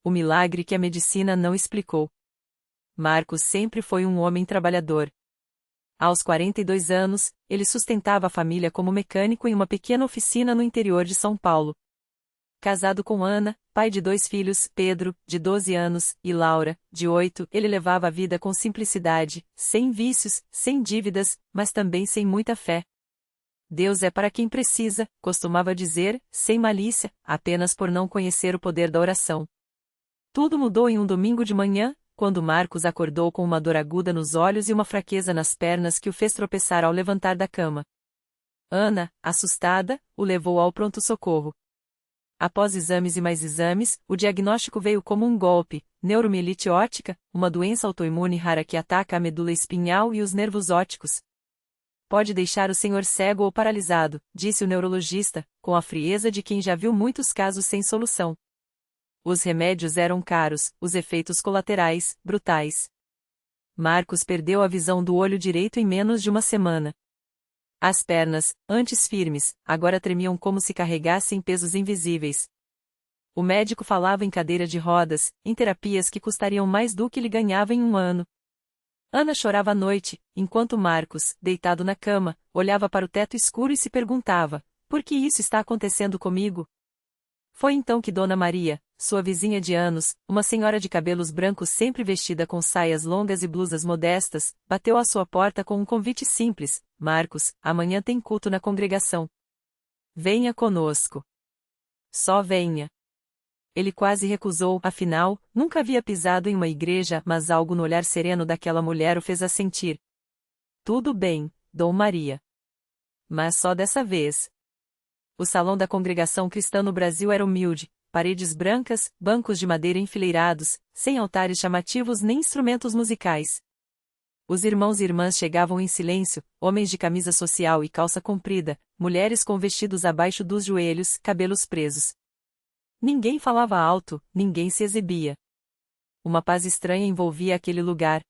O milagre que a medicina não explicou. Marcos sempre foi um homem trabalhador. Aos 42 anos, ele sustentava a família como mecânico em uma pequena oficina no interior de São Paulo. Casado com Ana, pai de 2 filhos, Pedro, de 12 anos, e Laura, de 8, ele levava a vida com simplicidade, sem vícios, sem dívidas, mas também sem muita fé. Deus é para quem precisa, costumava dizer, sem malícia, apenas por não conhecer o poder da oração. Tudo mudou em um domingo de manhã, quando Marcos acordou com uma dor aguda nos olhos e uma fraqueza nas pernas que o fez tropeçar ao levantar da cama. Ana, assustada, o levou ao pronto-socorro. Após exames e mais exames, o diagnóstico veio como um golpe: neuromielite óptica, uma doença autoimune rara que ataca a medula espinhal e os nervos ópticos. Pode deixar o senhor cego ou paralisado, disse o neurologista, com a frieza de quem já viu muitos casos sem solução. Os remédios eram caros, os efeitos colaterais, brutais. Marcos perdeu a visão do olho direito em menos de uma semana. As pernas, antes firmes, agora tremiam como se carregassem pesos invisíveis. O médico falava em cadeira de rodas, em terapias que custariam mais do que ele ganhava em um ano. Ana chorava à noite, enquanto Marcos, deitado na cama, olhava para o teto escuro e se perguntava: por que isso está acontecendo comigo? Foi então que Dona Maria, sua vizinha de anos, uma senhora de cabelos brancos sempre vestida com saias longas e blusas modestas, bateu à sua porta com um convite simples: Marcos, amanhã tem culto na congregação. Venha conosco. Só venha. Ele quase recusou, afinal, nunca havia pisado em uma igreja, mas algo no olhar sereno daquela mulher o fez assentir. Tudo bem, Dom Maria. Mas só dessa vez. O salão da congregação cristã no Brasil era humilde, paredes brancas, bancos de madeira enfileirados, sem altares chamativos nem instrumentos musicais. Os irmãos e irmãs chegavam em silêncio, homens de camisa social e calça comprida, mulheres com vestidos abaixo dos joelhos, cabelos presos. Ninguém falava alto, ninguém se exibia. Uma paz estranha envolvia aquele lugar.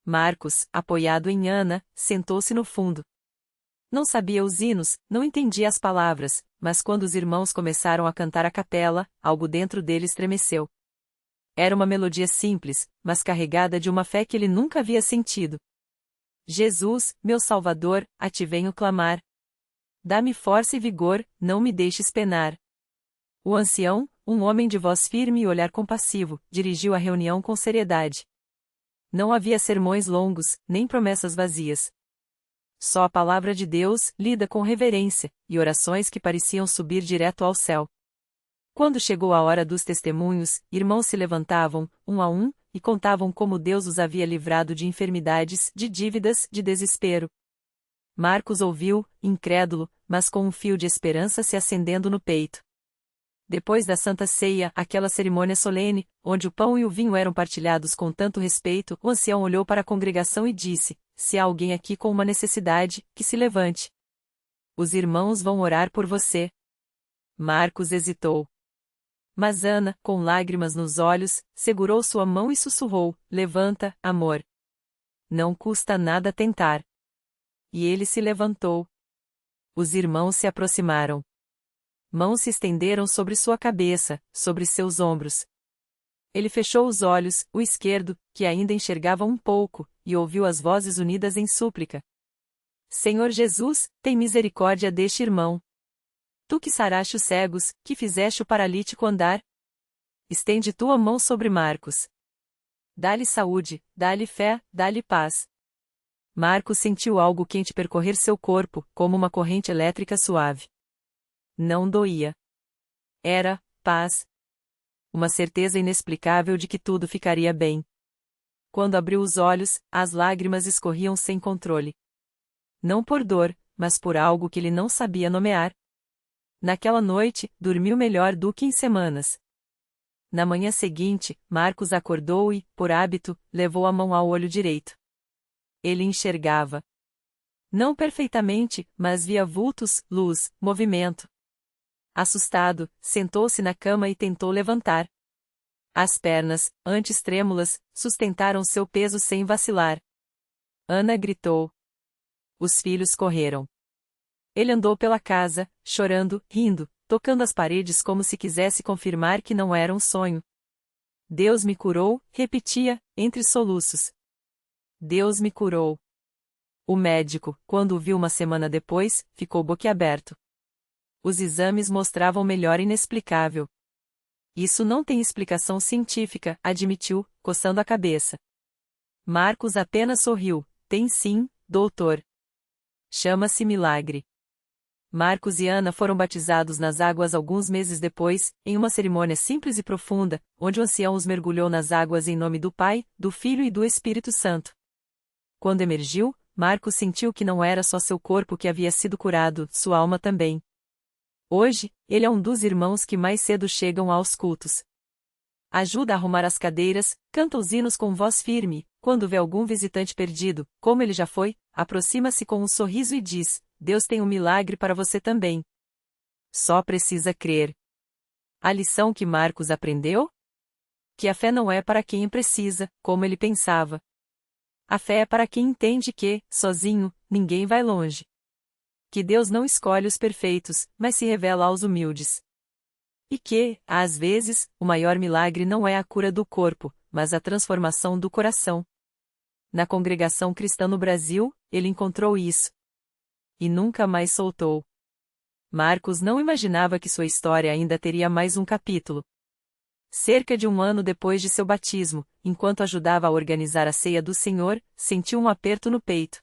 Marcos, apoiado em Ana, sentou-se no fundo. Não sabia os hinos, não entendia as palavras, mas quando os irmãos começaram a cantar a capela, algo dentro dele estremeceu. Era uma melodia simples, mas carregada de uma fé que ele nunca havia sentido. Jesus, meu Salvador, a ti venho clamar. Dá-me força e vigor, não me deixes penar. O ancião, um homem de voz firme e olhar compassivo, dirigiu a reunião com seriedade. Não havia sermões longos, nem promessas vazias. Só a palavra de Deus, lida com reverência, e orações que pareciam subir direto ao céu. Quando chegou a hora dos testemunhos, irmãos se levantavam, um a um, e contavam como Deus os havia livrado de enfermidades, de dívidas, de desespero. Marcos ouviu, incrédulo, mas com um fio de esperança se acendendo no peito. Depois da Santa Ceia, aquela cerimônia solene, onde o pão e o vinho eram partilhados com tanto respeito, o ancião olhou para a congregação e disse: se há alguém aqui com uma necessidade, que se levante. Os irmãos vão orar por você. Marcos hesitou. Mas Ana, com lágrimas nos olhos, segurou sua mão e sussurrou: levanta, amor. Não custa nada tentar. E ele se levantou. Os irmãos se aproximaram. Mãos se estenderam sobre sua cabeça, sobre seus ombros. Ele fechou os olhos, o esquerdo, que ainda enxergava um pouco, e ouviu as vozes unidas em súplica. Senhor Jesus, tem misericórdia deste irmão. Tu que saraste os cegos, que fizeste o paralítico andar. Estende tua mão sobre Marcos. Dá-lhe saúde, dá-lhe fé, dá-lhe paz. Marcos sentiu algo quente percorrer seu corpo, como uma corrente elétrica suave. Não doía. Era paz. Uma certeza inexplicável de que tudo ficaria bem. Quando abriu os olhos, as lágrimas escorriam sem controle. Não por dor, mas por algo que ele não sabia nomear. Naquela noite, dormiu melhor do que em semanas. Na manhã seguinte, Marcos acordou e, por hábito, levou a mão ao olho direito. Ele enxergava. Não perfeitamente, mas via vultos, luz, movimento. Assustado, sentou-se na cama e tentou levantar. As pernas, antes trêmulas, sustentaram seu peso sem vacilar. Ana gritou. Os filhos correram. Ele andou pela casa, chorando, rindo, tocando as paredes como se quisesse confirmar que não era um sonho. Deus me curou, repetia, entre soluços. Deus me curou. O médico, quando o viu uma semana depois, ficou boquiaberto. Os exames mostravam melhora inexplicável. Isso não tem explicação científica, admitiu, coçando a cabeça. Marcos apenas sorriu. Tem sim, doutor. Chama-se milagre. Marcos e Ana foram batizados nas águas alguns meses depois, em uma cerimônia simples e profunda, onde o ancião os mergulhou nas águas em nome do Pai, do Filho e do Espírito Santo. Quando emergiu, Marcos sentiu que não era só seu corpo que havia sido curado, sua alma também. Hoje, ele é um dos irmãos que mais cedo chegam aos cultos. Ajuda a arrumar as cadeiras, canta os hinos com voz firme, quando vê algum visitante perdido, como ele já foi, aproxima-se com um sorriso e diz: Deus tem um milagre para você também. Só precisa crer. A lição que Marcos aprendeu? Que a fé não é para quem precisa, como ele pensava. A fé é para quem entende que, sozinho, ninguém vai longe. Que Deus não escolhe os perfeitos, mas se revela aos humildes. E que, às vezes, o maior milagre não é a cura do corpo, mas a transformação do coração. Na congregação cristã no Brasil, ele encontrou isso. E nunca mais soltou. Marcos não imaginava que sua história ainda teria mais um capítulo. Cerca de um ano depois de seu batismo, enquanto ajudava a organizar a ceia do Senhor, sentiu um aperto no peito.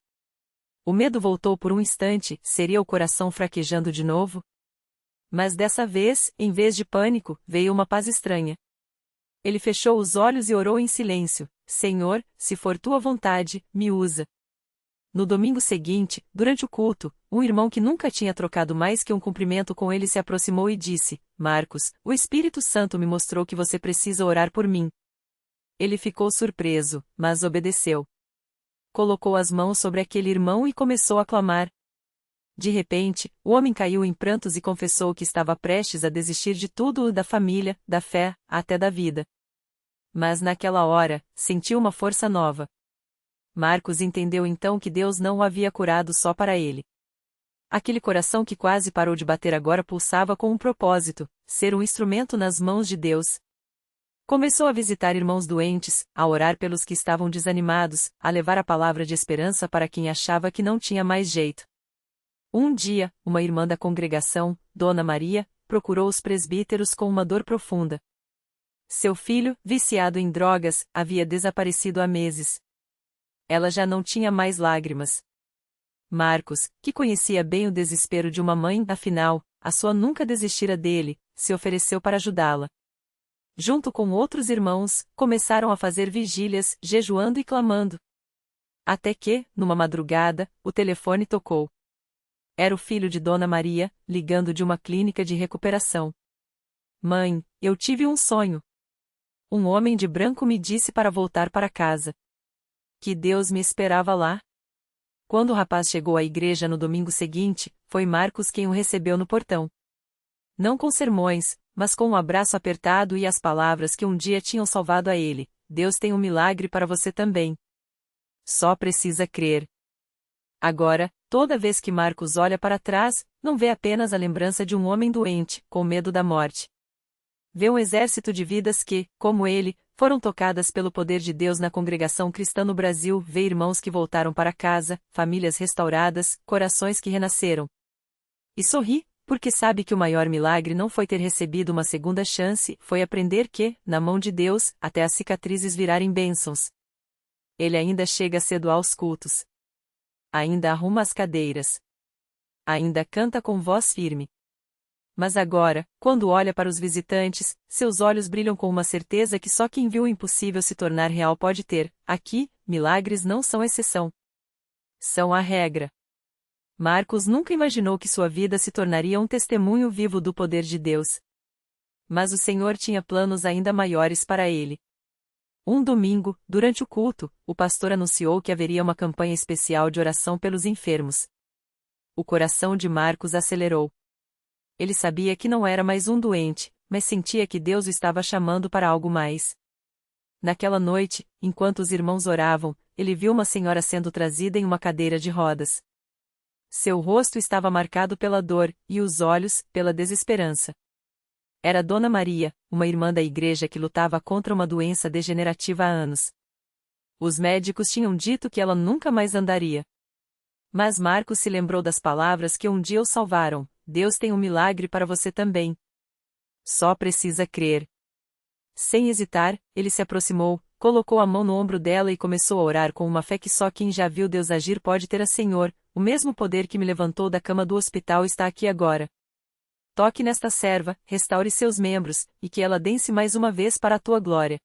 O medo voltou por um instante, seria o coração fraquejando de novo? Mas dessa vez, em vez de pânico, veio uma paz estranha. Ele fechou os olhos e orou em silêncio: Senhor, se for tua vontade, me usa. No domingo seguinte, durante o culto, um irmão que nunca tinha trocado mais que um cumprimento com ele se aproximou e disse: Marcos, o Espírito Santo me mostrou que você precisa orar por mim. Ele ficou surpreso, mas obedeceu. Colocou as mãos sobre aquele irmão e começou a clamar. De repente, o homem caiu em prantos e confessou que estava prestes a desistir de tudo, da família, da fé, até da vida. Mas naquela hora, sentiu uma força nova. Marcos entendeu então que Deus não o havia curado só para ele. Aquele coração que quase parou de bater agora pulsava com um propósito: ser um instrumento nas mãos de Deus. Começou a visitar irmãos doentes, a orar pelos que estavam desanimados, a levar a palavra de esperança para quem achava que não tinha mais jeito. Um dia, uma irmã da congregação, Dona Maria, procurou os presbíteros com uma dor profunda. Seu filho, viciado em drogas, havia desaparecido há meses. Ela já não tinha mais lágrimas. Marcos, que conhecia bem o desespero de uma mãe, afinal, a sua nunca desistira dele, se ofereceu para ajudá-la. Junto com outros irmãos, começaram a fazer vigílias, jejuando e clamando. Até que, numa madrugada, o telefone tocou. Era o filho de Dona Maria, ligando de uma clínica de recuperação. Mãe, eu tive um sonho. Um homem de branco me disse para voltar para casa. Que Deus me esperava lá. Quando o rapaz chegou à igreja no domingo seguinte, foi Marcos quem o recebeu no portão. Não com sermões, mas com um abraço apertado e as palavras que um dia tinham salvado a ele: Deus tem um milagre para você também. Só precisa crer. Agora, toda vez que Marcos olha para trás, não vê apenas a lembrança de um homem doente, com medo da morte. Vê um exército de vidas que, como ele, foram tocadas pelo poder de Deus na congregação cristã no Brasil, vê irmãos que voltaram para casa, famílias restauradas, corações que renasceram. E sorri, porque sabe que o maior milagre não foi ter recebido uma segunda chance, foi aprender que, na mão de Deus, até as cicatrizes virarem bênçãos. Ele ainda chega cedo aos cultos. Ainda arruma as cadeiras. Ainda canta com voz firme. Mas agora, quando olha para os visitantes, seus olhos brilham com uma certeza que só quem viu o impossível se tornar real pode ter. Aqui, milagres não são exceção. São a regra. Marcos nunca imaginou que sua vida se tornaria um testemunho vivo do poder de Deus. Mas o Senhor tinha planos ainda maiores para ele. Um domingo, durante o culto, o pastor anunciou que haveria uma campanha especial de oração pelos enfermos. O coração de Marcos acelerou. Ele sabia que não era mais um doente, mas sentia que Deus o estava chamando para algo mais. Naquela noite, enquanto os irmãos oravam, ele viu uma senhora sendo trazida em uma cadeira de rodas. Seu rosto estava marcado pela dor, e os olhos, pela desesperança. Era Dona Maria, uma irmã da igreja que lutava contra uma doença degenerativa há anos. Os médicos tinham dito que ela nunca mais andaria. Mas Marcos se lembrou das palavras que um dia o salvaram: Deus tem um milagre para você também. Só precisa crer. Sem hesitar, ele se aproximou, colocou a mão no ombro dela e começou a orar com uma fé que só quem já viu Deus agir pode ter. Senhor, o mesmo poder que me levantou da cama do hospital está aqui agora. Toque nesta serva, restaure seus membros, e que ela dance mais uma vez para a tua glória.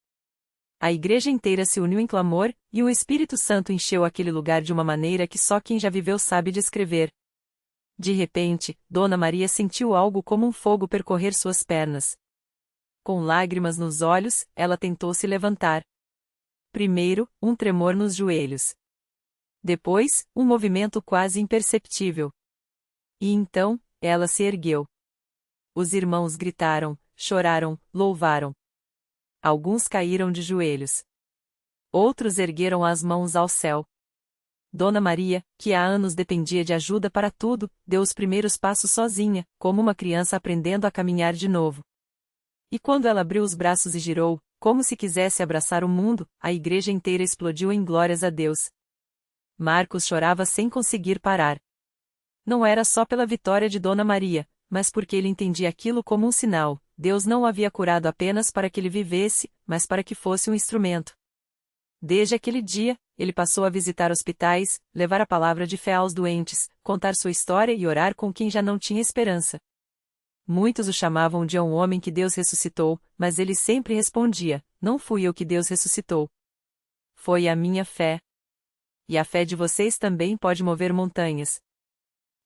A igreja inteira se uniu em clamor, e o Espírito Santo encheu aquele lugar de uma maneira que só quem já viveu sabe descrever. De repente, Dona Maria sentiu algo como um fogo percorrer suas pernas. Com lágrimas nos olhos, ela tentou se levantar. Primeiro, um tremor nos joelhos. Depois, um movimento quase imperceptível. E então, ela se ergueu. Os irmãos gritaram, choraram, louvaram. Alguns caíram de joelhos. Outros ergueram as mãos ao céu. Dona Maria, que há anos dependia de ajuda para tudo, deu os primeiros passos sozinha, como uma criança aprendendo a caminhar de novo. E quando ela abriu os braços e girou, como se quisesse abraçar o mundo, a igreja inteira explodiu em glórias a Deus. Marcos chorava sem conseguir parar. Não era só pela vitória de Dona Maria, mas porque ele entendia aquilo como um sinal: Deus não o havia curado apenas para que ele vivesse, mas para que fosse um instrumento. Desde aquele dia, ele passou a visitar hospitais, levar a palavra de fé aos doentes, contar sua história e orar com quem já não tinha esperança. Muitos o chamavam de um homem que Deus ressuscitou, mas ele sempre respondia: não fui eu que Deus ressuscitou. Foi a minha fé. E a fé de vocês também pode mover montanhas.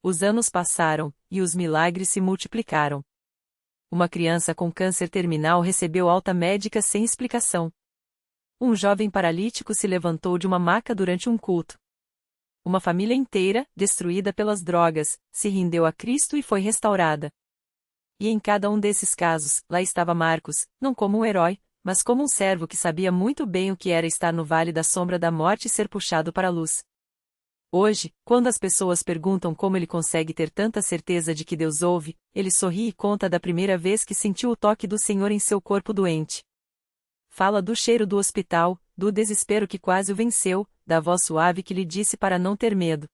Os anos passaram, e os milagres se multiplicaram. Uma criança com câncer terminal recebeu alta médica sem explicação. Um jovem paralítico se levantou de uma maca durante um culto. Uma família inteira, destruída pelas drogas, se rendeu a Cristo e foi restaurada. E em cada um desses casos, lá estava Marcos, não como um herói, mas como um servo que sabia muito bem o que era estar no vale da sombra da morte e ser puxado para a luz. Hoje, quando as pessoas perguntam como ele consegue ter tanta certeza de que Deus ouve, ele sorri e conta da primeira vez que sentiu o toque do Senhor em seu corpo doente. Fala do cheiro do hospital, do desespero que quase o venceu, da voz suave que lhe disse para não ter medo.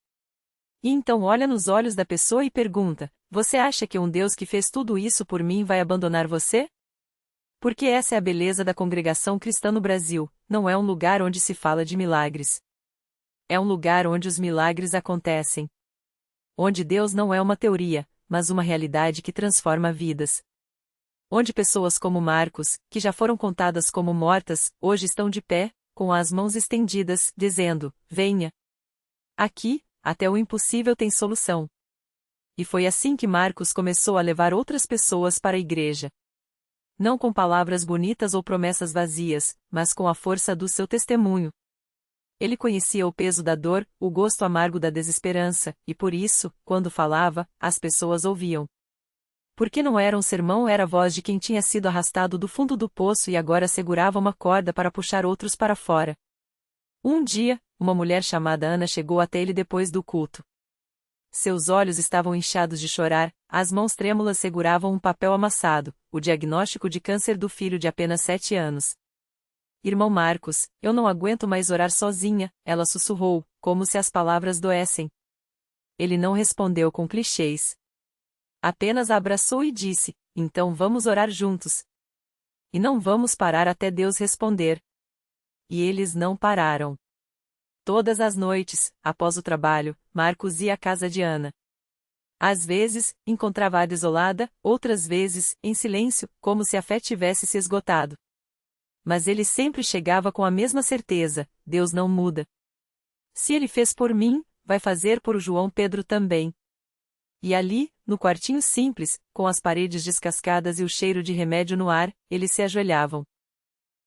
E então olha nos olhos da pessoa e pergunta: você acha que um Deus que fez tudo isso por mim vai abandonar você? Porque essa é a beleza da congregação cristã no Brasil, não é um lugar onde se fala de milagres. É um lugar onde os milagres acontecem. Onde Deus não é uma teoria, mas uma realidade que transforma vidas. Onde pessoas como Marcos, que já foram contadas como mortas, hoje estão de pé, com as mãos estendidas, dizendo: venha. Aqui, até o impossível tem solução. E foi assim que Marcos começou a levar outras pessoas para a igreja. Não com palavras bonitas ou promessas vazias, mas com a força do seu testemunho. Ele conhecia o peso da dor, o gosto amargo da desesperança, e por isso, quando falava, as pessoas ouviam. Porque não era um sermão, era a voz de quem tinha sido arrastado do fundo do poço e agora segurava uma corda para puxar outros para fora. Um dia, uma mulher chamada Ana chegou até ele depois do culto. Seus olhos estavam inchados de chorar, as mãos trêmulas seguravam um papel amassado, o diagnóstico de câncer do filho de apenas 7 anos. Irmão Marcos, eu não aguento mais orar sozinha, ela sussurrou, como se as palavras doessem. Ele não respondeu com clichês. Apenas a abraçou e disse: então vamos orar juntos. E não vamos parar até Deus responder. E eles não pararam. Todas as noites, após o trabalho, Marcos ia à casa de Ana. Às vezes, encontrava-a desolada, outras vezes, em silêncio, como se a fé tivesse se esgotado. Mas ele sempre chegava com a mesma certeza: Deus não muda. Se ele fez por mim, vai fazer por João Pedro também. E ali, no quartinho simples, com as paredes descascadas e o cheiro de remédio no ar, eles se ajoelhavam.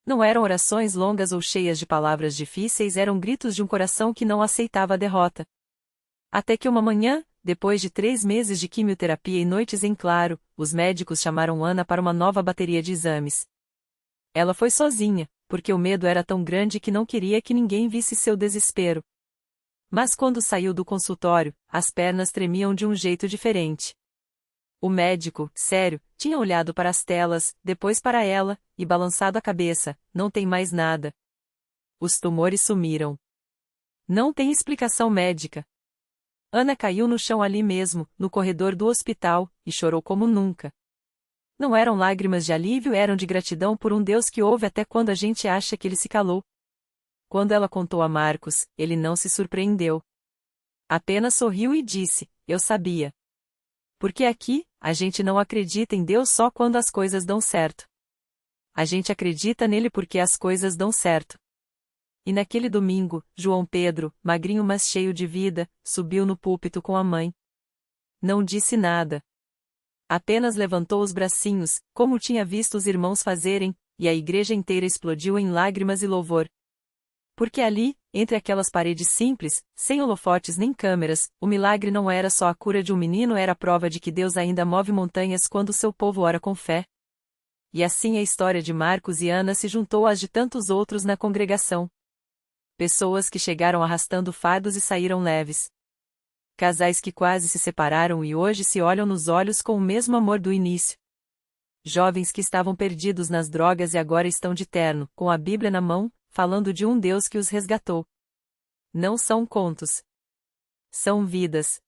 Não eram orações longas ou cheias de palavras difíceis, eram gritos de um coração que não aceitava a derrota. Até que uma manhã, depois de 3 meses de quimioterapia e noites em claro, os médicos chamaram Ana para uma nova bateria de exames. Ela foi sozinha, porque o medo era tão grande que não queria que ninguém visse seu desespero. Mas quando saiu do consultório, as pernas tremiam de um jeito diferente. O médico, sério, tinha olhado para as telas, depois para ela, e balançado a cabeça. Não tem mais nada. Os tumores sumiram. Não tem explicação médica. Ana caiu no chão ali mesmo, no corredor do hospital, e chorou como nunca. Não eram lágrimas de alívio, eram de gratidão por um Deus que ouve até quando a gente acha que ele se calou. Quando ela contou a Marcos, ele não se surpreendeu. Apenas sorriu e disse: "Eu sabia." Porque aqui, a gente não acredita em Deus só quando as coisas dão certo. A gente acredita nele porque as coisas dão certo. E naquele domingo, João Pedro, magrinho mas cheio de vida, subiu no púlpito com a mãe. Não disse nada. Apenas levantou os bracinhos, como tinha visto os irmãos fazerem, e a igreja inteira explodiu em lágrimas e louvor. Porque ali, entre aquelas paredes simples, sem holofotes nem câmeras, o milagre não era só a cura de um menino, era a prova de que Deus ainda move montanhas quando seu povo ora com fé. E assim a história de Marcos e Ana se juntou às de tantos outros na congregação. Pessoas que chegaram arrastando fardos e saíram leves. Casais que quase se separaram e hoje se olham nos olhos com o mesmo amor do início. Jovens que estavam perdidos nas drogas e agora estão de terno, com a Bíblia na mão, falando de um Deus que os resgatou. Não são contos. São vidas.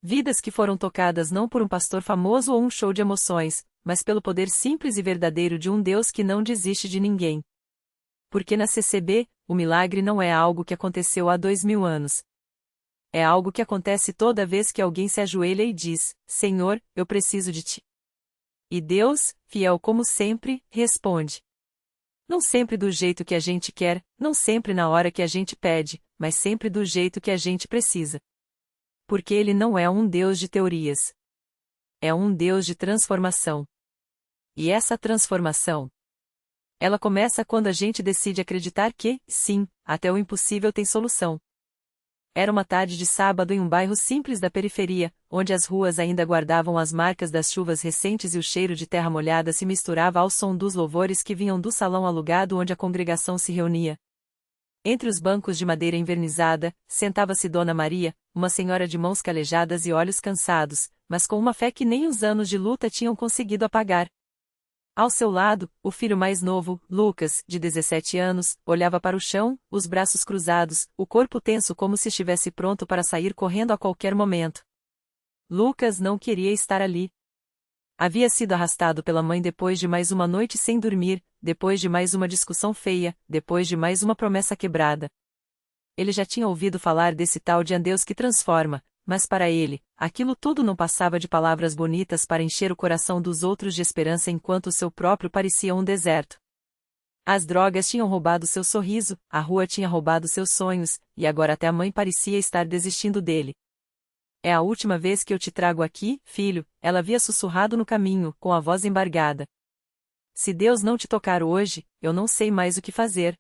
Vidas que foram tocadas não por um pastor famoso ou um show de emoções, mas pelo poder simples e verdadeiro de um Deus que não desiste de ninguém. Porque na CCB, o milagre não é algo que aconteceu há 2000 anos. É algo que acontece toda vez que alguém se ajoelha e diz: "Senhor, eu preciso de ti." E Deus, fiel como sempre, responde. Não sempre do jeito que a gente quer, não sempre na hora que a gente pede, mas sempre do jeito que a gente precisa. Porque Ele não é um Deus de teorias. É um Deus de transformação. E essa transformação, ela começa quando a gente decide acreditar que, sim, até o impossível tem solução. Era uma tarde de sábado em um bairro simples da periferia, onde as ruas ainda guardavam as marcas das chuvas recentes e o cheiro de terra molhada se misturava ao som dos louvores que vinham do salão alugado onde a congregação se reunia. Entre os bancos de madeira envernizada, sentava-se Dona Maria, uma senhora de mãos calejadas e olhos cansados, mas com uma fé que nem os anos de luta tinham conseguido apagar. Ao seu lado, o filho mais novo, Lucas, de 17 anos, olhava para o chão, os braços cruzados, o corpo tenso como se estivesse pronto para sair correndo a qualquer momento. Lucas não queria estar ali. Havia sido arrastado pela mãe depois de mais uma noite sem dormir, depois de mais uma discussão feia, depois de mais uma promessa quebrada. Ele já tinha ouvido falar desse tal de Deus que transforma, mas para ele, aquilo tudo não passava de palavras bonitas para encher o coração dos outros de esperança enquanto o seu próprio parecia um deserto. As drogas tinham roubado seu sorriso, a rua tinha roubado seus sonhos, e agora até a mãe parecia estar desistindo dele. "É a última vez que eu te trago aqui, filho," ela havia sussurrado no caminho, com a voz embargada. "Se Deus não te tocar hoje, eu não sei mais o que fazer."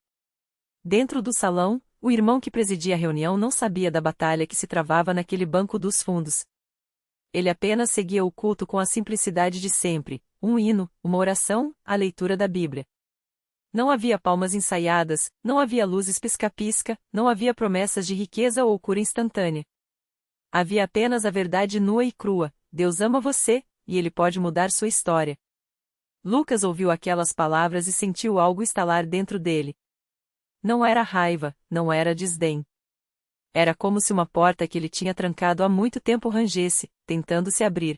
Dentro do salão, o irmão que presidia a reunião não sabia da batalha que se travava naquele banco dos fundos. Ele apenas seguia o culto com a simplicidade de sempre, um hino, uma oração, a leitura da Bíblia. Não havia palmas ensaiadas, não havia luzes pisca-pisca, não havia promessas de riqueza ou cura instantânea. Havia apenas a verdade nua e crua: Deus ama você, e Ele pode mudar sua história. Lucas ouviu aquelas palavras e sentiu algo estalar dentro dele. Não era raiva, não era desdém. Era como se uma porta que ele tinha trancado há muito tempo rangesse, tentando se abrir.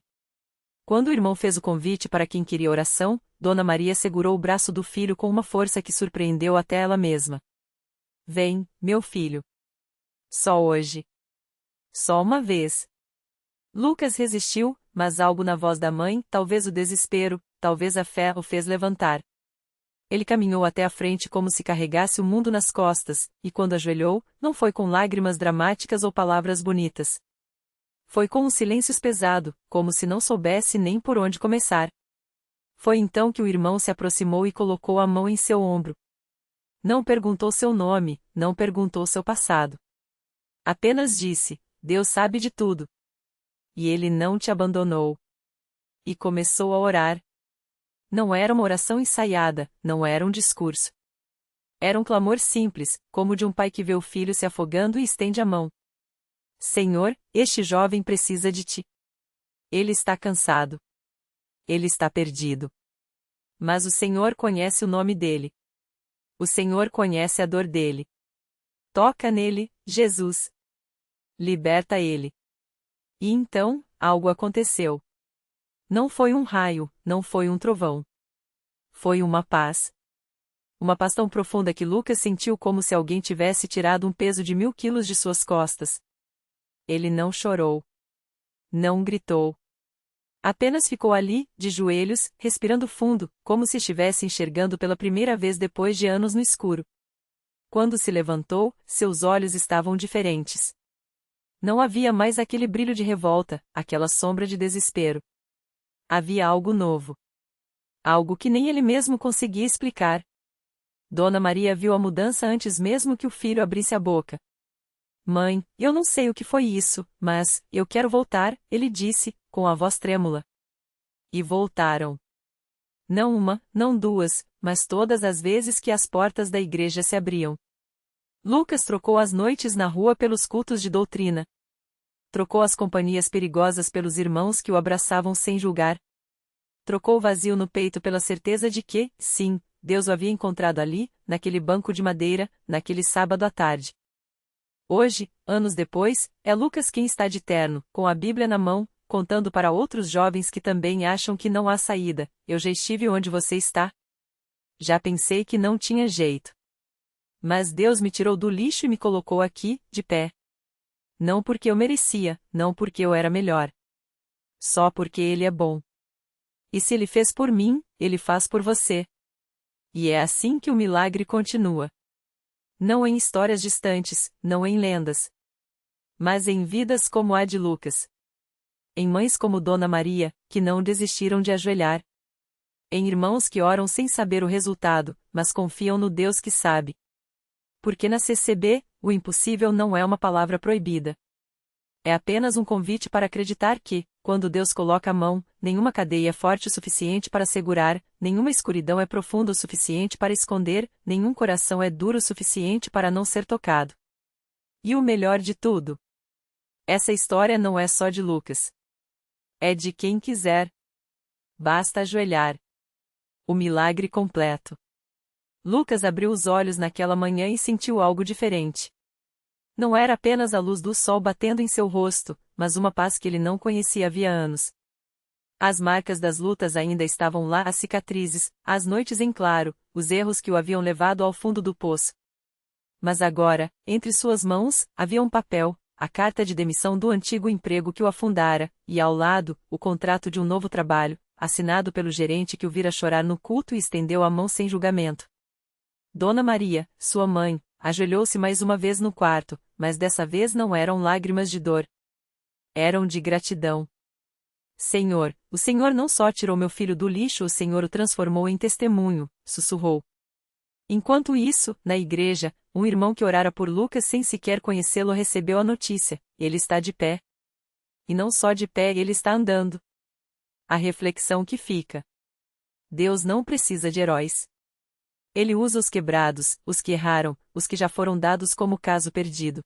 Quando o irmão fez o convite para quem queria oração, Dona Maria segurou o braço do filho com uma força que surpreendeu até ela mesma. "Vem, meu filho. Só hoje. Só uma vez." Lucas resistiu, mas algo na voz da mãe, talvez o desespero, talvez a fé, o fez levantar. Ele caminhou até a frente como se carregasse o mundo nas costas, e quando ajoelhou, não foi com lágrimas dramáticas ou palavras bonitas. Foi com um silêncio pesado, como se não soubesse nem por onde começar. Foi então que o irmão se aproximou e colocou a mão em seu ombro. Não perguntou seu nome, não perguntou seu passado. Apenas disse: "Deus sabe de tudo. E Ele não te abandonou." E começou a orar. Não era uma oração ensaiada, não era um discurso. Era um clamor simples, como de um pai que vê o filho se afogando e estende a mão. "Senhor, este jovem precisa de ti. Ele está cansado. Ele está perdido. Mas o Senhor conhece o nome dele. O Senhor conhece a dor dele. Toca nele, Jesus. Liberta ele. E então, algo aconteceu. Não foi um raio, não foi um trovão. Foi uma paz. Uma paz tão profunda que Lucas sentiu como se alguém tivesse tirado um peso de 1000 quilos de suas costas. Ele não chorou. Não gritou. Apenas ficou ali, de joelhos, respirando fundo, como se estivesse enxergando pela primeira vez depois de anos no escuro. Quando se levantou, seus olhos estavam diferentes. Não havia mais aquele brilho de revolta, aquela sombra de desespero. Havia algo novo. Algo que nem ele mesmo conseguia explicar. Dona Maria viu a mudança antes mesmo que o filho abrisse a boca. Mãe, eu não sei o que foi isso, mas, eu quero voltar, ele disse, com a voz trêmula. E voltaram. Não uma, não duas, mas todas as vezes que as portas da igreja se abriam. Lucas trocou as noites na rua pelos cultos de doutrina. Trocou as companhias perigosas pelos irmãos que o abraçavam sem julgar. Trocou o vazio no peito pela certeza de que, sim, Deus o havia encontrado ali, naquele banco de madeira, naquele sábado à tarde. Hoje, anos depois, é Lucas quem está de terno, com a Bíblia na mão, contando para outros jovens que também acham que não há saída: eu já estive onde você está. Já pensei que não tinha jeito. Mas Deus me tirou do lixo e me colocou aqui, de pé. Não porque eu merecia, não porque eu era melhor. Só porque Ele é bom. E se Ele fez por mim, Ele faz por você. E é assim que o milagre continua. Não em histórias distantes, não em lendas. Mas em vidas como a de Lucas. Em mães como Dona Maria, que não desistiram de ajoelhar. Em irmãos que oram sem saber o resultado, mas confiam no Deus que sabe. Porque na CCB, o impossível não é uma palavra proibida. É apenas um convite para acreditar que, quando Deus coloca a mão, nenhuma cadeia é forte o suficiente para segurar, nenhuma escuridão é profunda o suficiente para esconder, nenhum coração é duro o suficiente para não ser tocado. E o melhor de tudo? Essa história não é só de Lucas. É de quem quiser. Basta ajoelhar. O milagre completo. Lucas abriu os olhos naquela manhã e sentiu algo diferente. Não era apenas a luz do sol batendo em seu rosto, mas uma paz que ele não conhecia havia anos. As marcas das lutas ainda estavam lá, as cicatrizes, as noites em claro, os erros que o haviam levado ao fundo do poço. Mas agora, entre suas mãos, havia um papel, a carta de demissão do antigo emprego que o afundara, e ao lado, o contrato de um novo trabalho, assinado pelo gerente que o vira chorar no culto e estendeu a mão sem julgamento. Dona Maria, sua mãe, ajoelhou-se mais uma vez no quarto, mas dessa vez não eram lágrimas de dor. Eram de gratidão. Senhor, o Senhor não só tirou meu filho do lixo, o Senhor o transformou em testemunho, sussurrou. Enquanto isso, na igreja, um irmão que orara por Lucas sem sequer conhecê-lo recebeu a notícia: ele está de pé. E não só de pé, ele está andando. A reflexão que fica: Deus não precisa de heróis. Ele usa os quebrados, os que erraram, os que já foram dados como caso perdido.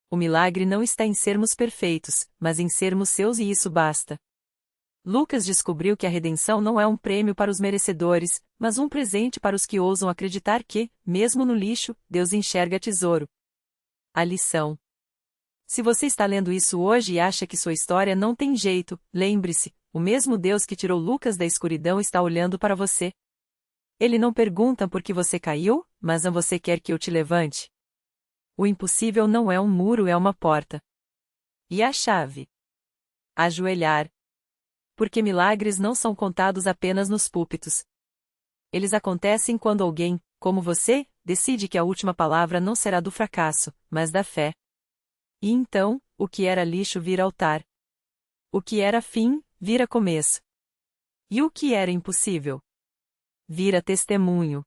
O milagre não está em sermos perfeitos, mas em sermos seus, e isso basta. Lucas descobriu que a redenção não é um prêmio para os merecedores, mas um presente para os que ousam acreditar que, mesmo no lixo, Deus enxerga tesouro. A lição. Se você está lendo isso hoje e acha que sua história não tem jeito, lembre-se, o mesmo Deus que tirou Lucas da escuridão está olhando para você. Ele não pergunta por que você caiu, mas você quer que eu te levante. O impossível não é um muro, é uma porta. E a chave? Ajoelhar. Porque milagres não são contados apenas nos púlpitos. Eles acontecem quando alguém, como você, decide que a última palavra não será do fracasso, mas da fé. E então, o que era lixo vira altar. O que era fim, vira começo. E o que era impossível? Vira testemunho.